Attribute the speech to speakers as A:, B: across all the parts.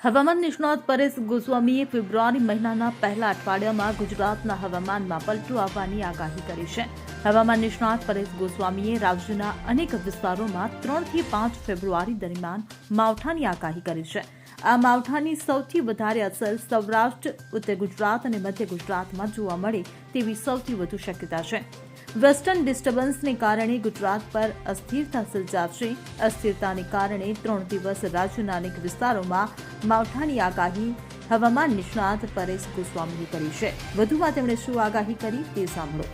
A: હવામાન નિષ્ણાત પરેશ ગોસ્વામીએ ફેબ્રુઆરી મહિનાના પહેલા અઠવાડિયામાં ગુજરાતના હવામાનમાં પલટો આવવાની આગાહી કરી છે. હવામાન નિષ્ણાત પરેશ ગોસ્વામીએ રાજ્યના અનેક વિસ્તારોમાં 3 થી 5 ફેબ્રુઆરી દરમિયાન માવઠાની આગાહી કરી છે. આ માવઠાની સૌથી વધારે અસર સૌરાષ્ટ્ર, ઉત્તર ગુજરાત અને મધ્ય ગુજરાતમાં જોવા મળે તેવી સૌથી વધુ શક્યતા છે. વેસ્ટર્ન ડિસ્ટર્બન્સને કારણે ગુજરાત પર અસ્થિરતા સર્જાશે. અસ્થિરતાને કારણે 3 દિવસ રાજ્યના અનેક વિસ્તારોમાં માવઠાની આગાહી હવામાન નિષ્ણાત પરેશ ગોસ્વામીએ કરી છે. વધુમાં તેમણે શું આગાહી કરી તે સાંભળો.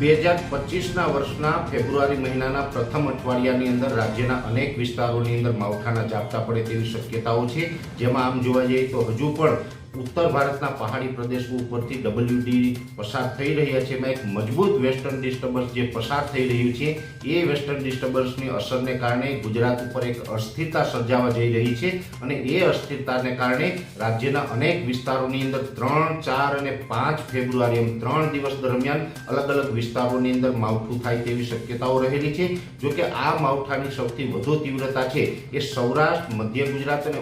B: 2025ના વર્ષના ફેબ્રુઆરી મહિનાના પ્રથમ અઠવાડિયાની અંદર રાજ્યના અનેક વિસ્તારોની અંદર માવઠાના ઝાપટા પડે તેવી શક્યતાઓ છે. જેમાં આમ જોવા જઈએ તો હજુ પણ ઉત્તર ભારતના પહાડી પ્રદેશો ઉપરથી WD પસાર થઈ રહ્યા છે. એમાં એક મજબૂત વેસ્ટર્ન ડિસ્ટર્બન્સ જે પસાર થઈ રહ્યું છે એ વેસ્ટર્ન ડિસ્ટર્બન્સની અસરને કારણે ગુજરાત ઉપર એક અસ્થિરતા સર્જાવા જઈ રહી છે અને એ અસ્થિરતાને કારણે રાજ્યના અનેક વિસ્તારોની અંદર 3, 4 અને 5 ફેબ્રુઆરી એમ 3 દિવસ દરમિયાન અલગ અલગ વિસ્તારોની અંદર માવઠું થાય તેવી શક્યતાઓ રહેલી છે. જો કે આ માવઠાની સૌથી વધુ તીવ્રતા છે એ સૌરાષ્ટ્ર, મધ્ય ગુજરાત અને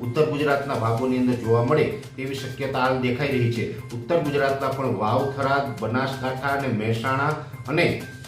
B: ઉત્તર ગુજરાતના ભાગોની અંદર જોવા મળે તેવી શક્યતા હાલ દેખાઈ રહી છે. ઉત્તર ગુજરાતના પણ વાવ, થરાદ, બનાસકાંઠા અને મહેસાણા અને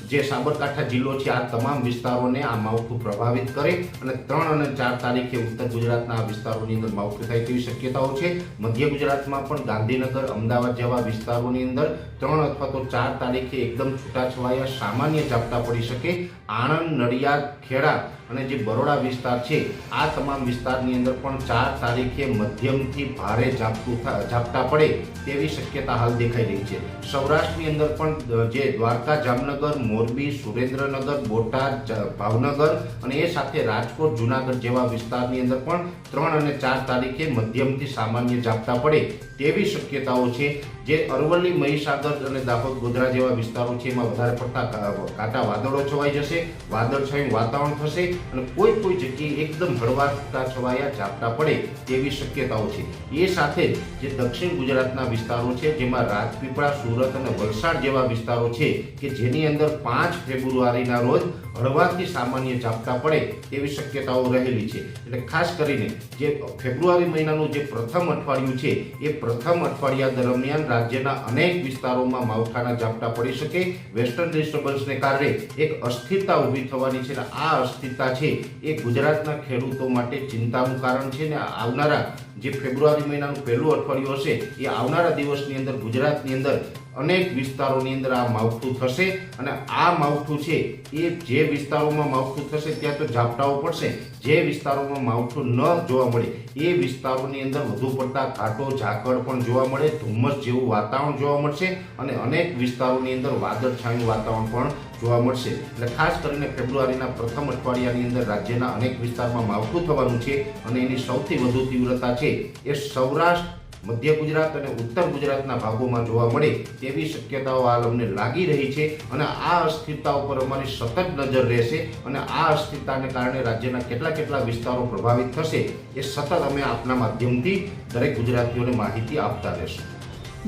B: જે સાબરકાંઠા જિલ્લો છે આ તમામ વિસ્તારોને આ માવઠું પ્રભાવિત કરે અને 3 અને 4 તારીખે ઉત્તર ગુજરાતના આ વિસ્તારોની અંદર માવઠું થાય તેવી શક્યતાઓ છે. મધ્ય ગુજરાતમાં પણ ગાંધીનગર, અમદાવાદ જેવા વિસ્તારોની અંદર 3 અથવા તો 4 તારીખે એકદમ છૂટાછવાયા સામાન્ય ઝાપટા પડી શકે. આણંદ, નડિયાદ, ખેડા અને જે બરોડા વિસ્તાર છે આ તમામ વિસ્તારની અંદર પણ 4 તારીખે મધ્યમથી ભારે ઝાપટા પડે તેવી શક્યતા હાલ દેખાઈ રહી છે. સૌરાષ્ટ્રની અંદર પણ જે દ્વારકા, જામનગર, મોરબી, સુરેન્દ્રનગર, બોટાદ, ભાવનગર અને એ સાથે રાજકોટ, જૂનાગઢ જેવા વિસ્તારની અંદર પણ 3 અને 4 તારીખે મધ્યમથી સામાન્ય ઝાપટા પડે તેવી શક્યતાઓ છે. જે અરવલ્લી, મહીસાગર અને દાહોદ, ગોધરા જેવા વિસ્તારો છે એમાં વધારે પડતા કાંટા વાદળો છવાઈ જશે, વાદળછાયું વાતાવરણ થશે અને કોઈ જગ્યાએ એકદમ હળવા છૂટાછવાયા ઝાપટા પડે તેવી શક્યતાઓ છે. એ સાથે જે દક્ષિણ ગુજરાતના વિસ્તારો છે જેમાં રાજપીપળા, સુરત અને વલસાડ જેવા વિસ્તારો છે કે જેની અંદર 5 ફેબ્રુઆરીના રોજ હળવાથી સામાન્ય ઝાપટા પડે તેવી શક્યતાઓ રહેલી છે. એટલે ખાસ કરીને જે ફેબ્રુઆરી મહિનાનું જે પ્રથમ અઠવાડિયું છે એ પ્રથમ અઠવાડિયા દરમિયાન રાજ્યના અનેક વિસ્તારોમાં માવઠાના ઝાપટા પડી શકે. વેસ્ટર્ન ડિસ્ટર્બન્સને કારણે એક અસ્થિરતા ઊભી થવાની છે અને આ અસ્થિરતા છે એ ગુજરાતના ખેડૂતો માટે ચિંતાનું કારણ છે. ને આવનારા જે ફેબ્રુઆરી મહિનાનું પહેલું અઠવાડિયું હશે એ આવનારા દિવસની અંદર ગુજરાતની અંદર અનેક વિસ્તારોની અંદર આ માવઠું થશે અને આ માવઠું છે એ જે વિસ્તારોમાં માવઠું થશે ત્યાં તો ઝાપટાઓ પડશે. જે વિસ્તારોમાં માવઠું ન જોવા મળે એ વિસ્તારોની અંદર વધુ પડતા ઘાટો, ઝાકળ પણ જોવા મળે, ધુમ્મસ જેવું વાતાવરણ જોવા મળશે અને અનેક વિસ્તારોની અંદર વાદળછાયું વાતાવરણ પણ જોવા મળશે. એટલે ખાસ કરીને ફેબ્રુઆરીના પ્રથમ અઠવાડિયાની અંદર રાજ્યના અનેક વિસ્તારમાં માવઠું થવાનું છે અને એની સૌથી વધુ તીવ્રતા છે એ સૌરાષ્ટ્ર, મધ્ય ગુજરાત અને ઉત્તર ગુજરાતના ભાગોમાં જોવા મળે તેવી શક્યતાઓ હાલ અમને લાગી રહી છે અને આ અસ્થિરતા ઉપર અમારી સતત નજર રહેશે અને આ અસ્થિરતાને કારણે રાજ્યના કેટલા વિસ્તારો પ્રભાવિત થશે એ સતત અમે આપના માધ્યમથી દરેક ગુજરાતીઓને માહિતી આપતા રહેશું.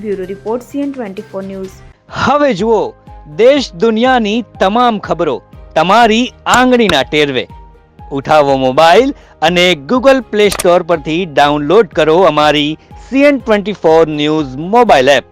A: Bureau report CN24 news.
C: હવે જુઓ દેશ દુનિયાની તમામ ખબરો તમારી આંગળીના ટેરવે. ઉઠાવો મોબાઈલ અને Google Play Store પરથી ડાઉનલોડ કરો અમારી CN24 ન્યૂઝ મોબાઈલ એપ.